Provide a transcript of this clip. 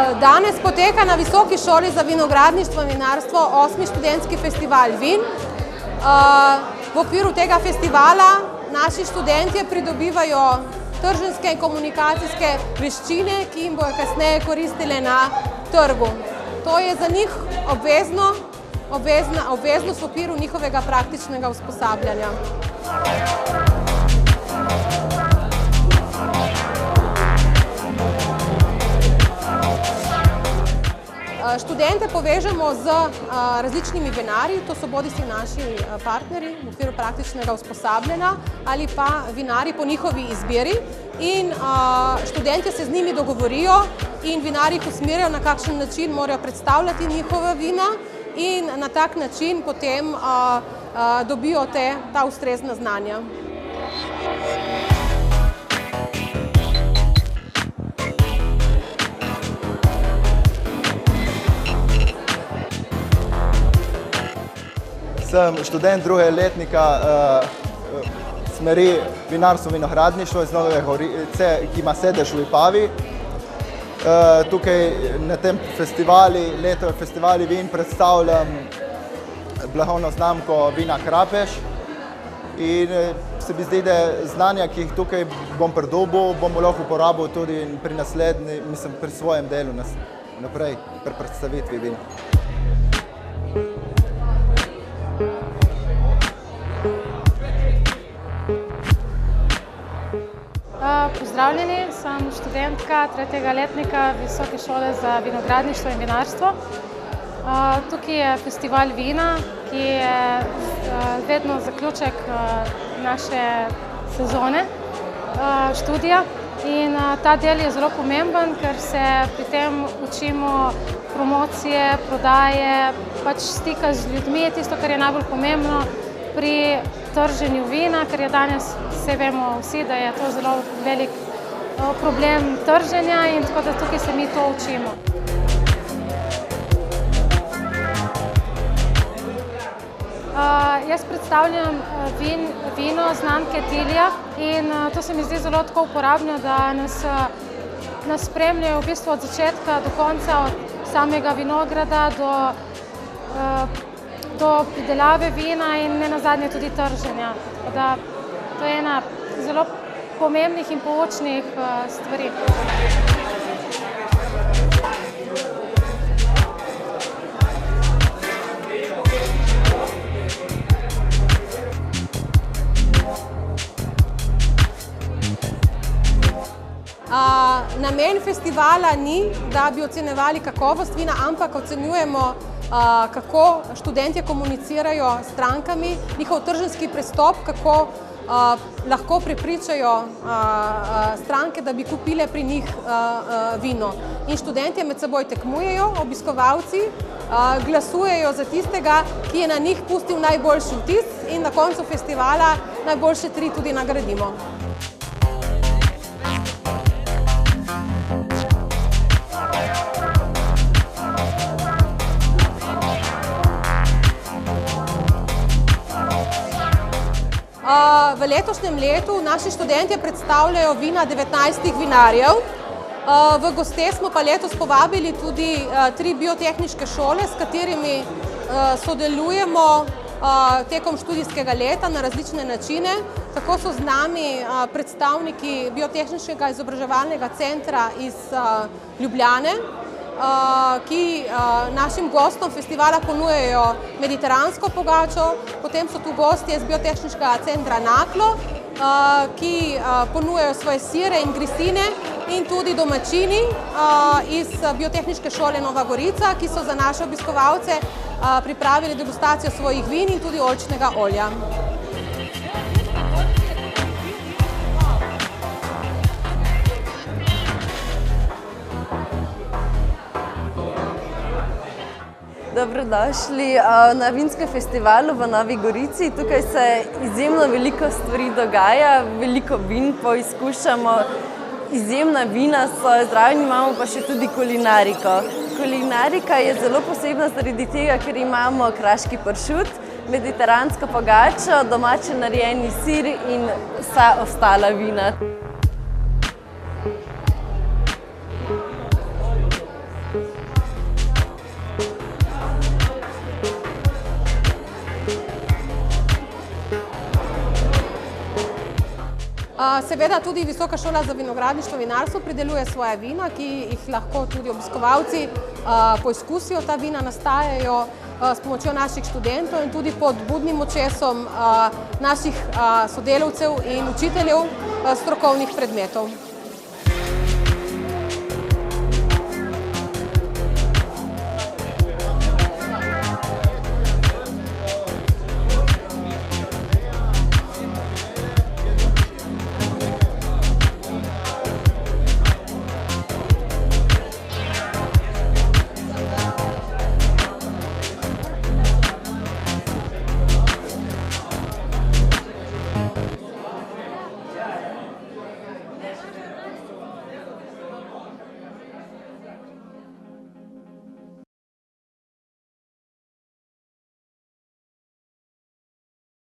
Danes poteka na Visoki šoli za vinogradništvo in vinarstvo 8. študentski festival vin. V okviru tega festivala naši študentje pridobivajo trženjske in komunikacijske veščine, ki jim bodo kasneje koristile na trgu. To je za njih obveznost v okviru njihovega praktičnega usposabljanja. Študente povežemo z različnimi vinarji, to so bodisi naši partnerji v okviru praktičnega usposabljanja ali pa vinarji po njihovi izbiri. In študentje se z njimi dogovorijo in vinarji jih usmerjajo, na kakšen način morajo predstavljati njihova vina in na tak način potem dobijo ta ustrezna znanja. Sem študent drugega letnika smeri vinarstvo in vinogradništvo iz Nove Gorice, ki ima sedež v Vipavi. Tukaj na tem festivali vin predstavljam blagovno znamko Vina Krapeš in se mi zdi, da znanja, ki jih tukaj bom pridobil, bom lahko uporabil tudi pri svojem delu naprej, pri predstavitvi vin. Pozdravljeni, sem študentka 3. letnika Visoke šole za vinogradništvo in vinarstvo. Tukaj je festival vina, ki je vedno zaključek naše sezone študija. In ta del je zelo pomemben, ker se pri tem učimo promocije, prodaje, pač stika z ljudmi, tisto, kar je najbolj pomembno pri trženju vina, ker je danes, vse vemo vsi, da je to zelo velik problem trženja in tako da tukaj se mi to učimo. Jaz predstavljam vino znamke Tilija in to se mi zdi zelo tako uporabno, da nas spremljajo v bistvu od začetka do konca, od samega vinograda do pridelave vina in nenazadnje tudi trženja. To je ena zelo pomembnih in poučnih stvari. Namen festivala ni, da bi ocenjevali kakovost vina, ampak ocenjujemo, kako študentje komunicirajo s strankami, njihov trženjski pristop, kako lahko prepričajo stranke, da bi kupile pri njih vino. In študentje med seboj tekmujejo, obiskovalci glasujejo za tistega, ki je na njih pustil najboljši vtis in na koncu festivala najboljše 3 tudi nagradimo. V letošnjem letu naši študentje predstavljajo vina 19 vinarjev. V goste smo pa letos povabili tudi 3 biotehniške šole, s katerimi sodelujemo tekom študijskega leta na različne načine. Tako so z nami predstavniki Biotehniškega izobraževalnega centra iz Ljubljane, ki našim gostom festivala ponujajo mediteransko pogačo. Potem so tu gostje iz Biotehniškega centra Naklo, ki ponujajo svoje sire in grisine, in tudi domačini iz Biotehniške šole Nova Gorica, ki so za naše obiskovalce pripravili degustacijo svojih vin in tudi oljčnega olja. Dobrodošli na vinskem festivalu v Novi Gorici. Tukaj se izjemno veliko stvari dogaja, veliko vin poizkušamo, izjemna vina so, zraven imamo pa še tudi kulinariko. Kulinarika je zelo posebna zaradi tega, ker imamo kraški pršut, mediteransko pogačo, domače narejeni sir in vsa ostala vina. Seveda tudi Visoka šola za vinogradništvo in vinarstvo prideluje svoja vina, ki jih lahko tudi obiskovalci poizkusijo. Ta vina nastajajo s pomočjo naših študentov in tudi pod budnim očesom naših sodelavcev in učiteljev strokovnih predmetov.